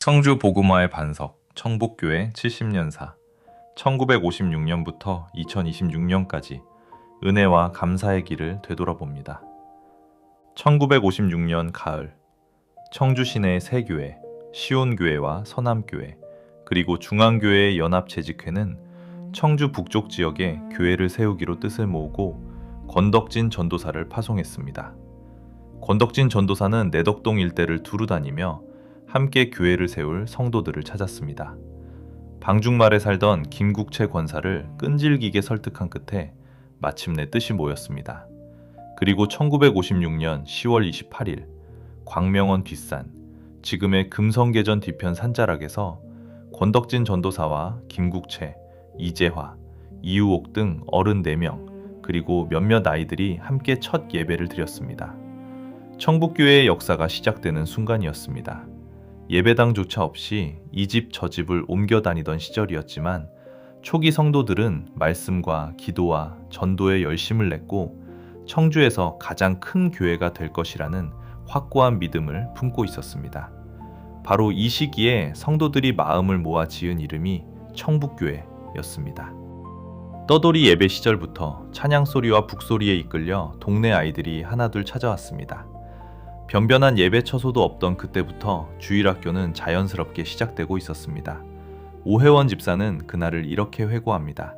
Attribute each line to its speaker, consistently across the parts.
Speaker 1: 청주 복음화의 반석, 청복교회 70년사, 1956년부터 2026년까지 은혜와 감사의 길을 되돌아봅니다. 1956년 가을, 청주 시내 새 교회, 시온교회와 서남교회, 그리고 중앙교회의 연합재직회는 청주 북쪽 지역에 교회를 세우기로 뜻을 모으고 권덕진 전도사를 파송했습니다. 권덕진 전도사는 내덕동 일대를 두루 다니며 함께 교회를 세울 성도들을 찾았습니다. 방중말에 살던 김국채 권사를 끈질기게 설득한 끝에 마침내 뜻이 모였습니다. 그리고 1956년 10월 28일 광명원 뒷산, 지금의 금성계전 뒤편 산자락에서 권덕진 전도사와 김국채, 이재화, 이우옥 등 어른 4명, 그리고 몇몇 아이들이 함께 첫 예배를 드렸습니다. 청북교회의 역사가 시작되는 순간이었습니다. 예배당조차 없이 이 집 저 집을 옮겨 다니던 시절이었지만 초기 성도들은 말씀과 기도와 전도에 열심을 냈고 청주에서 가장 큰 교회가 될 것이라는 확고한 믿음을 품고 있었습니다. 바로 이 시기에 성도들이 마음을 모아 지은 이름이 청북교회였습니다. 떠돌이 예배 시절부터 찬양소리와 북소리에 이끌려 동네 아이들이 하나둘 찾아왔습니다. 변변한 예배 처소도 없던 그때부터 주일학교는 자연스럽게 시작되고 있었습니다. 오혜원 집사는 그날을 이렇게 회고합니다.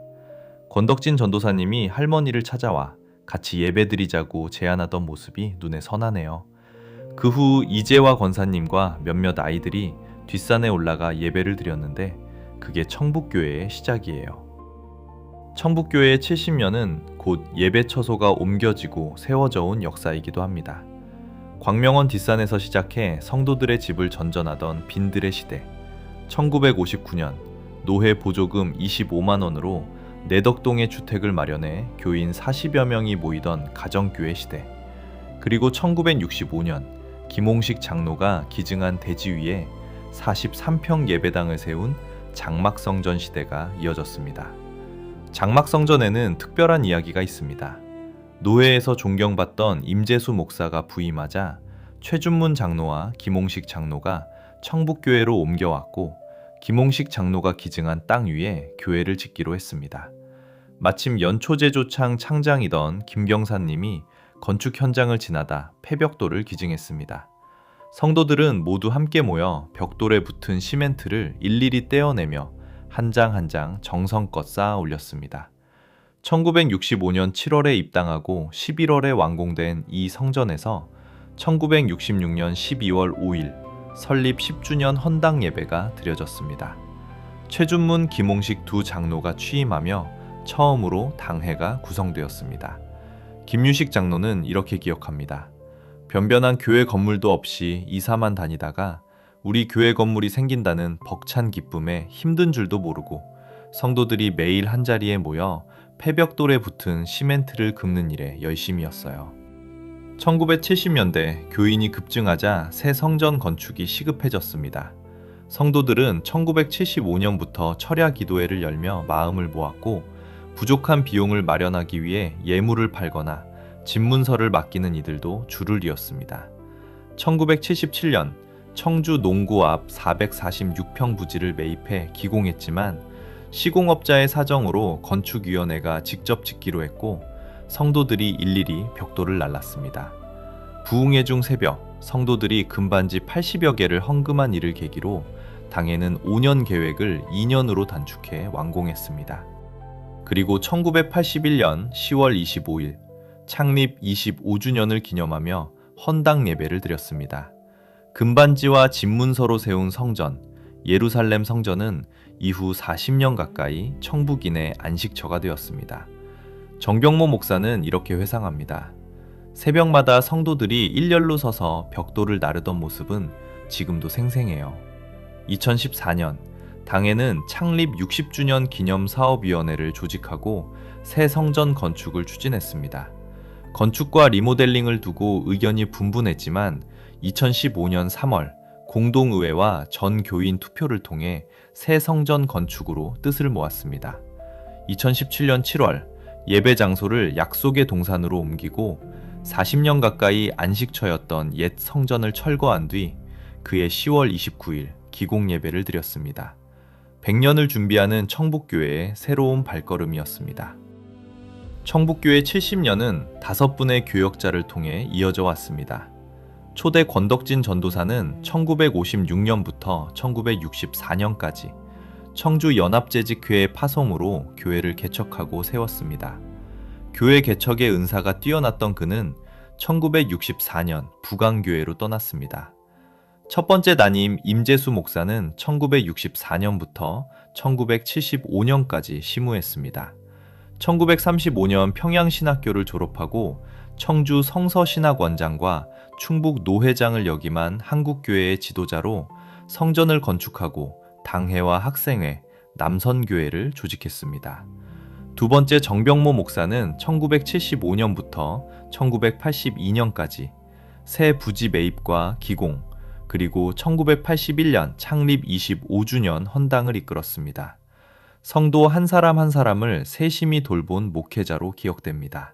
Speaker 1: 권덕진 전도사님이 할머니를 찾아와 같이 예배드리자고 제안하던 모습이 눈에 선하네요. 그 후 이재화 권사님과 몇몇 아이들이 뒷산에 올라가 예배를 드렸는데 그게 청북교회의 시작이에요. 청북교회의 70년은 곧 예배 처소가 옮겨지고 세워져 온 역사이기도 합니다. 광명원 뒷산에서 시작해 성도들의 집을 전전하던 빈들의 시대, 1959년 노회 보조금 25만 원으로 내덕동에 주택을 마련해 교인 40여 명이 모이던 가정교회 시대, 그리고 1965년 김홍식 장로가 기증한 대지 위에 43평 예배당을 세운 장막성전 시대가 이어졌습니다. 장막성전에는 특별한 이야기가 있습니다. 노회에서 존경받던 임재수 목사가 부임하자 최준문 장로와 김홍식 장로가 청북교회로 옮겨왔고 김홍식 장로가 기증한 땅 위에 교회를 짓기로 했습니다. 마침 연초제조창 창장이던 김경사님이 건축 현장을 지나다 폐벽돌을 기증했습니다. 성도들은 모두 함께 모여 벽돌에 붙은 시멘트를 일일이 떼어내며 한 장 한 장 정성껏 쌓아 올렸습니다. 1965년 7월에 입당하고 11월에 완공된 이 성전에서 1966년 12월 5일 설립 10주년 헌당 예배가 드려졌습니다. 최준문, 김홍식 두 장로가 취임하며 처음으로 당회가 구성되었습니다. 김유식 장로는 이렇게 기억합니다. 변변한 교회 건물도 없이 이사만 다니다가 우리 교회 건물이 생긴다는 벅찬 기쁨에 힘든 줄도 모르고 성도들이 매일 한자리에 모여 폐벽돌에 붙은 시멘트를 긁는 일에 열심이었어요. 1970년대 교인이 급증하자 새 성전 건축이 시급해졌습니다. 성도들은 1975년부터 철야 기도회를 열며 마음을 모았고 부족한 비용을 마련하기 위해 예물을 팔거나 집문서를 맡기는 이들도 줄을 이었습니다. 1977년 청주 농구 앞 446평 부지를 매입해 기공했지만 시공업자의 사정으로 건축위원회가 직접 짓기로 했고 성도들이 일일이 벽돌을 날랐습니다. 부흥의 중 새벽, 성도들이 금반지 80여 개를 헌금한 일을 계기로 당회는 5년 계획을 2년으로 단축해 완공했습니다. 그리고 1981년 10월 25일 창립 25주년을 기념하며 헌당 예배를 드렸습니다. 금반지와 집문서로 세운 성전, 예루살렘 성전은 이후 40년 가까이 청북인의 안식처가 되었습니다. 정병모 목사는 이렇게 회상합니다. 새벽마다 성도들이 일렬로 서서 벽돌을 나르던 모습은 지금도 생생해요. 2014년 당회는 창립 60주년 기념 사업위원회를 조직하고 새 성전 건축을 추진했습니다. 건축과 리모델링을 두고 의견이 분분했지만 2015년 3월 공동의회와 전 교인 투표를 통해 새 성전 건축으로 뜻을 모았습니다. 2017년 7월 예배 장소를 약속의 동산으로 옮기고 40년 가까이 안식처였던 옛 성전을 철거한 뒤 그해 10월 29일 기공 예배를 드렸습니다. 100년을 준비하는 청북교회의 새로운 발걸음이었습니다. 청북교회 70년은 5분의 교역자를 통해 이어져 왔습니다. 초대 권덕진 전도사는 1956년부터 1964년까지 청주 연합재직회의 파송으로 교회를 개척하고 세웠습니다. 교회 개척의 은사가 뛰어났던 그는 1964년 부강교회로 떠났습니다. 첫 번째 담임 임재수 목사는 1964년부터 1975년까지 심우했습니다. 1935년 평양신학교를 졸업하고 청주 성서신학원장과 충북 노회장을 역임한 한국교회의 지도자로 성전을 건축하고 당회와 학생회, 남선교회를 조직했습니다. 두 번째 정병모 목사는 1975년부터 1982년까지 새 부지 매입과 기공, 그리고 1981년 창립 25주년 헌당을 이끌었습니다. 성도 한 사람 한 사람을 세심히 돌본 목회자로 기억됩니다.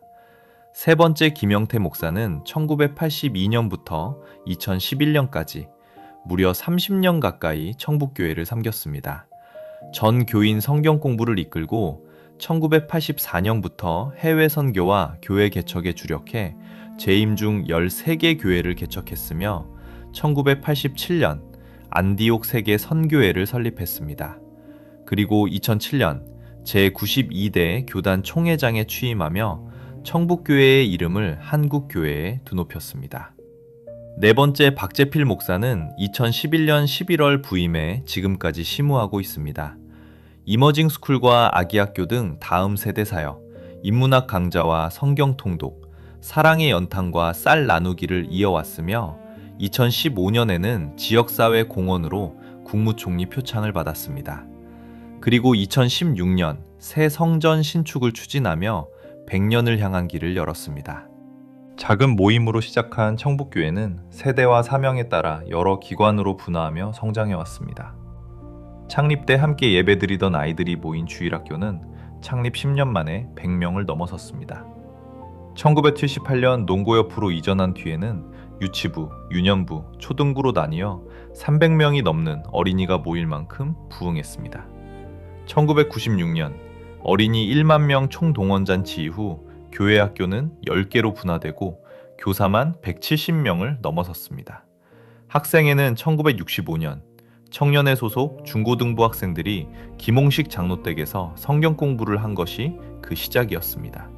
Speaker 1: 세 번째 김영태 목사는 1982년부터 2011년까지 무려 30년 가까이 청북교회를 섬겼습니다. 전 교인 성경 공부를 이끌고 1984년부터 해외 선교와 교회 개척에 주력해 재임 중 13개 교회를 개척했으며 1987년 안디옥 세계 선교회를 설립했습니다. 그리고 2007년 제92대 교단 총회장에 취임하며 청북교회의 이름을 한국교회에 드높였습니다. 네 번째 박재필 목사는 2011년 11월 부임해 지금까지 심우하고 있습니다. 이머징 스쿨과 아기학교 등 다음 세대 사역, 인문학 강좌와 성경 통독, 사랑의 연탄과 쌀 나누기를 이어왔으며 2015년에는 지역사회 공헌으로 국무총리 표창을 받았습니다. 그리고 2016년 새 성전 신축을 추진하며 100년을 향한 길을 열었습니다. 작은 모임으로 시작한 청북교회는 세대와 사명에 따라 여러 기관으로 분화하며 성장해 왔습니다. 창립 때 함께 예배드리던 아이들이 모인 주일학교는 창립 10년 만에 100명을 넘어섰습니다. 1978년 농고옆으로 이전한 뒤에는 유치부, 유년부, 초등부로 나뉘어 300명이 넘는 어린이가 모일 만큼 부흥했습니다. 1996년 어린이 1만 명 총동원잔치 이후 교회 학교는 10개로 분화되고 교사만 170명을 넘어섰습니다. 학생회는 1965년 청년회 소속 중고등부 학생들이 김홍식 장로댁에서 성경 공부를 한 것이 그 시작이었습니다.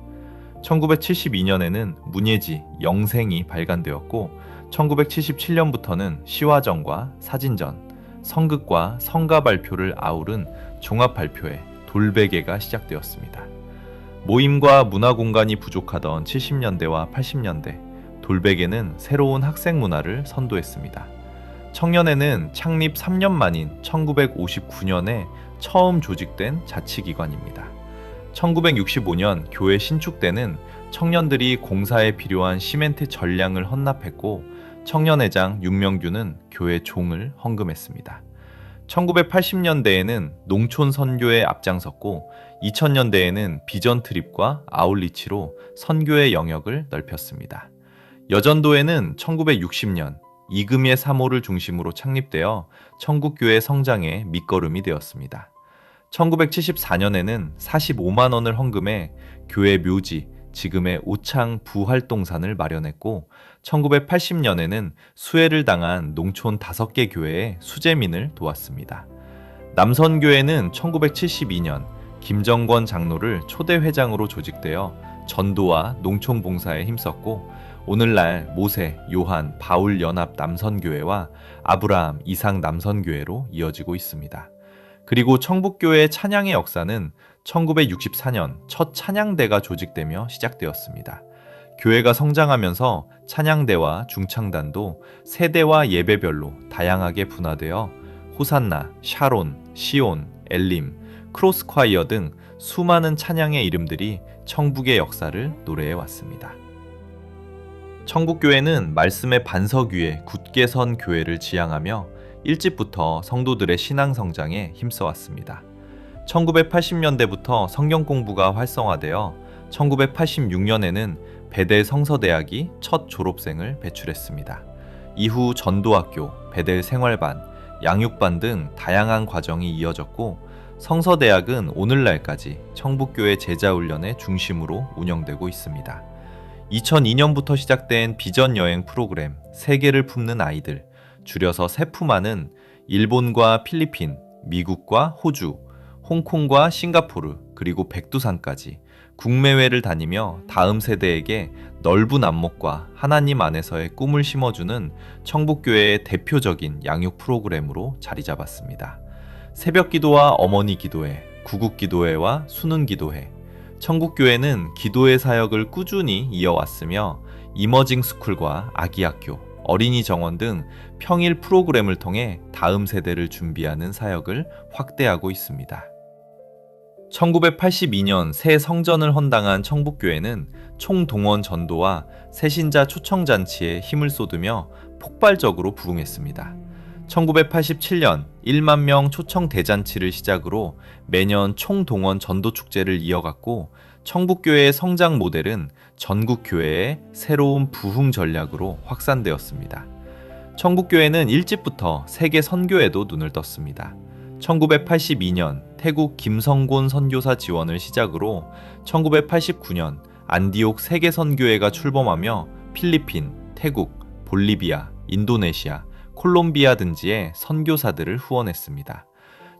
Speaker 1: 1972년에는 문예지 영생이 발간되었고 1977년부터는 시화전과 사진전, 성극과 성가 발표를 아우른 종합발표회 돌베개가 시작되었습니다. 모임과 문화 공간이 부족하던 70년대와 80년대, 돌베개는 새로운 학생 문화를 선도했습니다. 청년회는 창립 3년 만인 1959년에 처음 조직된 자치기관입니다. 1965년 교회 신축 때는 청년들이 공사에 필요한 시멘트 전량을 헌납했고 청년회장 윤명규는 교회 종을 헌금했습니다. 1980년대에는 농촌 선교에 앞장섰고 2000년대에는 비전 트립과 아울리치로 선교의 영역을 넓혔습니다. 여전도회는 1960년 이금의 사모를 중심으로 창립되어 청국교회 성장의 밑거름이 되었습니다. 1974년에는 45만 원을 헌금해 교회 묘지, 지금의 오창 부활동산을 마련했고 1980년에는 수해를 당한 농촌 5개 교회의 수재민을 도왔습니다. 남선교회는 1972년 김정권 장로를 초대 회장으로 조직되어 전도와 농촌 봉사에 힘썼고 오늘날 모세, 요한, 바울 연합 남선교회와 아브라함, 이삭 남선교회로 이어지고 있습니다. 그리고 청북교회의 찬양의 역사는 1964년 첫 찬양대가 조직되며 시작되었습니다. 교회가 성장하면서 찬양대와 중창단도 세대와 예배별로 다양하게 분화되어 호산나, 샤론, 시온, 엘림, 크로스콰이어 등 수많은 찬양의 이름들이 청북의 역사를 노래해 왔습니다. 청북교회는 말씀의 반석 위에 굳게 선 교회를 지향하며 일찍부터 성도들의 신앙 성장에 힘써왔습니다. 1980년대부터 성경 공부가 활성화되어 1986년에는 베델 성서대학이 첫 졸업생을 배출했습니다. 이후 전도학교, 베델 생활반, 양육반 등 다양한 과정이 이어졌고 성서대학은 오늘날까지 청북교회 제자훈련의 중심으로 운영되고 있습니다. 2002년부터 시작된 비전 여행 프로그램 세계를 품는 아이들, 줄여서 세푸마는 일본과 필리핀, 미국과 호주, 홍콩과 싱가포르, 그리고 백두산까지 국내외를 다니며 다음 세대에게 넓은 안목과 하나님 안에서의 꿈을 심어주는 청북교회의 대표적인 양육 프로그램으로 자리 잡았습니다. 새벽 기도와 어머니 기도회, 구국 기도회와 수능 기도회, 청북교회는 기도회 사역을 꾸준히 이어왔으며 이머징 스쿨과 아기학교, 어린이 정원 등 평일 프로그램을 통해 다음 세대를 준비하는 사역을 확대하고 있습니다. 1982년 새 성전을 헌당한 청북교회는 총동원 전도와 새신자 초청잔치에 힘을 쏟으며 폭발적으로 부흥했습니다. 1987년 1만 명 초청 대잔치를 시작으로 매년 총동원 전도축제를 이어갔고 청북교회의 성장 모델은 전국교회의 새로운 부흥 전략으로 확산되었습니다. 청북교회는 일찍부터 세계 선교에도 눈을 떴습니다. 1982년 태국 김성곤 선교사 지원을 시작으로 1989년 안디옥 세계 선교회가 출범하며 필리핀, 태국, 볼리비아, 인도네시아, 콜롬비아 등지의 선교사들을 후원했습니다.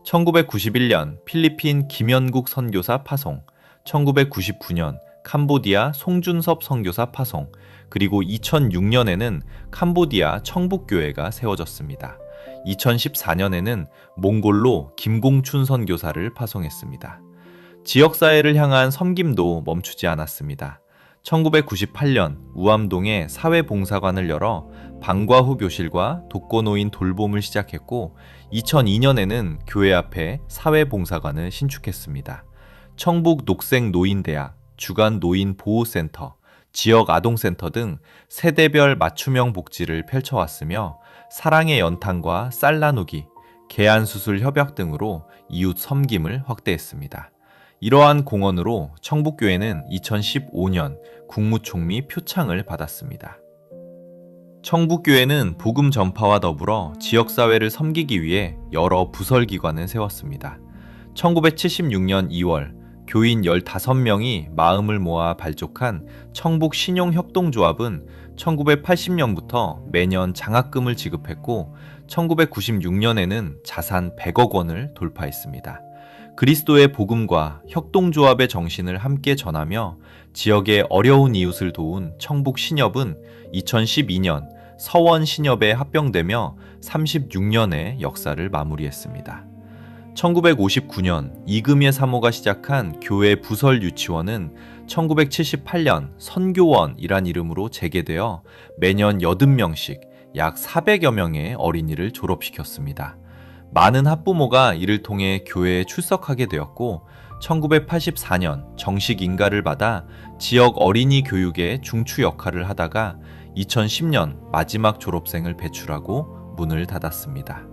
Speaker 1: 1991년 필리핀 김연국 선교사 파송, 1999년 캄보디아 송준섭 선교사 파송, 그리고 2006년에는 캄보디아 청북교회가 세워졌습니다. 2014년에는 몽골로 김공춘 선교사를 파송했습니다. 지역사회를 향한 섬김도 멈추지 않았습니다. 1998년 우암동에 사회봉사관을 열어 방과후 교실과 독거노인 돌봄을 시작했고 2002년에는 교회 앞에 사회봉사관을 신축했습니다. 청북 녹색노인대학, 주간노인보호센터, 지역아동센터 등 세대별 맞춤형 복지를 펼쳐왔으며 사랑의 연탄과 쌀 나누기, 개안수술 협약 등으로 이웃 섬김을 확대했습니다. 이러한 공헌으로 청북교회는 2015년 국무총리 표창을 받았습니다. 청북교회는 복음 전파와 더불어 지역사회를 섬기기 위해 여러 부설기관을 세웠습니다. 1976년 2월 교인 15명이 마음을 모아 발족한 청북신용협동조합은 1980년부터 매년 장학금을 지급했고 1996년에는 자산 100억 원을 돌파했습니다. 그리스도의 복음과 협동조합의 정신을 함께 전하며 지역의 어려운 이웃을 도운 청북신협은 2012년 서원신협에 합병되며 36년의 역사를 마무리했습니다. 1959년 이금예 사모가 시작한 교회 부설 유치원은 1978년 선교원이란 이름으로 재개되어 매년 80명씩 약 400여 명의 어린이를 졸업시켰습니다. 많은 학부모가 이를 통해 교회에 출석하게 되었고 1984년 정식 인가를 받아 지역 어린이 교육의 중추 역할을 하다가 2010년 마지막 졸업생을 배출하고 문을 닫았습니다.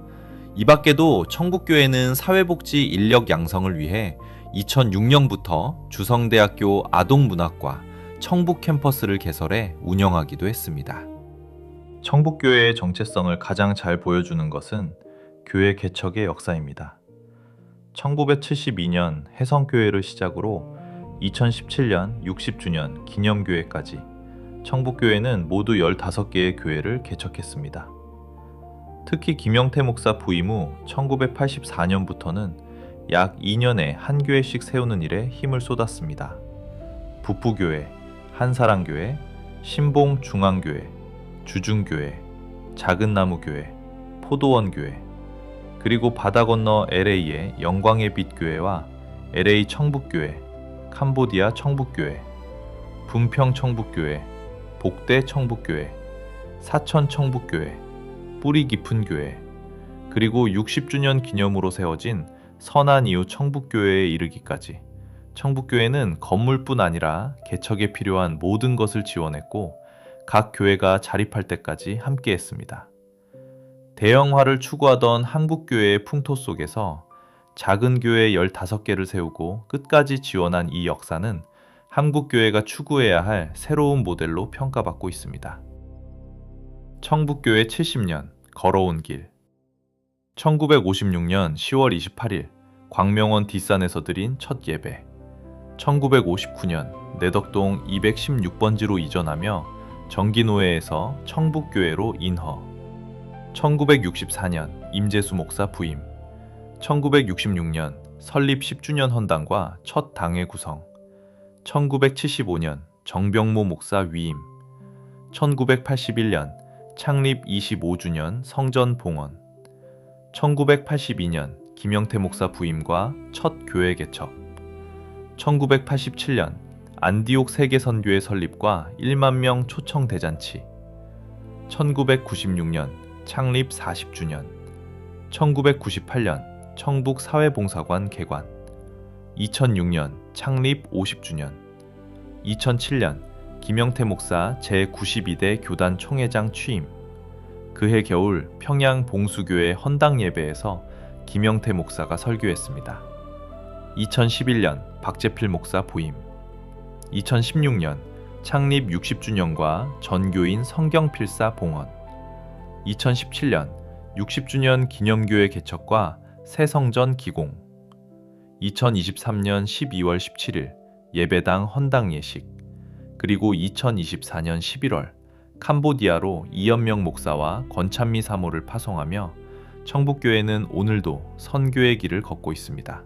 Speaker 1: 이 밖에도 청북교회는 사회복지 인력 양성을 위해 2006년부터 주성대학교 아동문학과 청북 캠퍼스를 개설해 운영하기도 했습니다. 청북교회의 정체성을 가장 잘 보여주는 것은 교회 개척의 역사입니다. 1972년 해성교회를 시작으로 2017년 60주년 기념교회까지 청북교회는 모두 15개의 교회를 개척했습니다. 특히 김영태 목사 부임 후 1984년부터는 약 2년에 한 교회씩 세우는 일에 힘을 쏟았습니다. 부부교회, 한사랑교회, 신봉중앙교회, 주중교회, 작은나무교회, 포도원교회, 그리고 바다 건너 LA의 영광의 빛교회와 LA 청북교회, 캄보디아 청북교회, 분평 청북교회, 복대 청북교회, 사천 청북교회, 뿌리 깊은 교회, 그리고 60주년 기념으로 세워진 선한 이웃 청북교회에 이르기까지 청북교회는 건물뿐 아니라 개척에 필요한 모든 것을 지원했고 각 교회가 자립할 때까지 함께했습니다. 대형화를 추구하던 한국교회의 풍토 속에서 작은 교회 15개를 세우고 끝까지 지원한 이 역사는 한국교회가 추구해야 할 새로운 모델로 평가받고 있습니다. 청북교회 70년 걸어온 길. 1956년 10월 28일 광명원 뒷산에서 드린 첫 예배. 1959년 내덕동 216번지로 이전하며 정기노회에서 청북교회로 인허. 1964년 임재수 목사 부임. 1966년 설립 10주년 헌당과 첫 당회 구성. 1975년 정병모 목사 위임. 1981년 창립 25주년 성전 봉헌. 1982년 김영태 목사 부임과 첫 교회 개척. 1987년 안디옥 세계선교회 설립과 1만 명 초청 대잔치. 1996년 창립 40주년. 1998년 청북 사회봉사관 개관. 2006년 창립 50주년. 2007년 김영태 목사 제92대 교단 총회장 취임. 그해 겨울 평양 봉수교회 헌당 예배에서 김영태 목사가 설교했습니다. 2011년 박재필 목사 부임. 2016년 창립 60주년과 전교인 성경필사 봉헌. 2017년 60주년 기념교회 개척과 새성전 기공. 2023년 12월 17일 예배당 헌당 예식. 그리고 2024년 11월 캄보디아로 이연명 목사와 권찬미 사모를 파송하며 청북교회는 오늘도 선교의 길을 걷고 있습니다.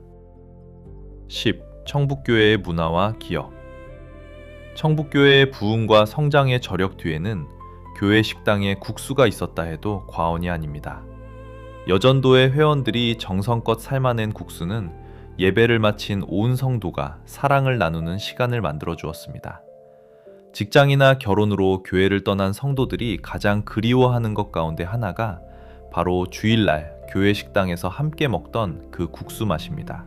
Speaker 1: 10. 청북교회의 문화와 기여. 청북교회의 부흥과 성장의 저력 뒤에는 교회 식당에 국수가 있었다 해도 과언이 아닙니다. 여전도의 회원들이 정성껏 삶아낸 국수는 예배를 마친 온 성도가 사랑을 나누는 시간을 만들어 주었습니다. 직장이나 결혼으로 교회를 떠난 성도들이 가장 그리워하는 것 가운데 하나가 바로 주일날 교회 식당에서 함께 먹던 그 국수 맛입니다.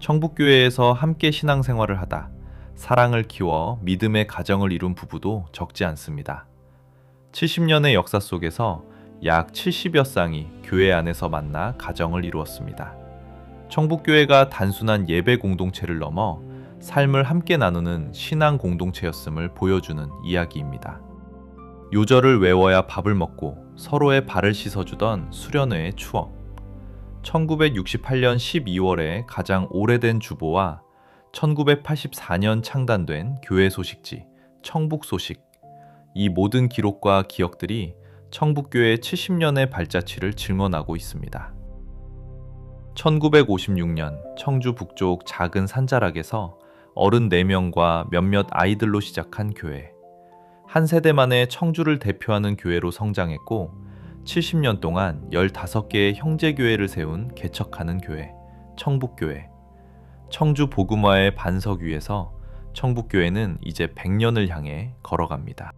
Speaker 1: 청북교회에서 함께 신앙생활을 하다 사랑을 키워 믿음의 가정을 이룬 부부도 적지 않습니다. 70년의 역사 속에서 약 70여 쌍이 교회 안에서 만나 가정을 이루었습니다. 청북교회가 단순한 예배 공동체를 넘어 삶을 함께 나누는 신앙 공동체였음을 보여주는 이야기입니다. 요절을 외워야 밥을 먹고 서로의 발을 씻어주던 수련회의 추억. 1968년 12월에 가장 오래된 주보와 1984년 창단된 교회 소식지 청북소식. 이 모든 기록과 기억들이 청북교회 70년의 발자취를 증언하고 있습니다. 1956년 청주 북쪽 작은 산자락에서 어른 4명과 몇몇 아이들로 시작한 교회. 한 세대만에 청주를 대표하는 교회로 성장했고 70년 동안 15개의 형제교회를 세운 개척하는 교회, 청북교회. 청주 복음화의 반석 위에서 청북교회는 이제 100년을 향해 걸어갑니다.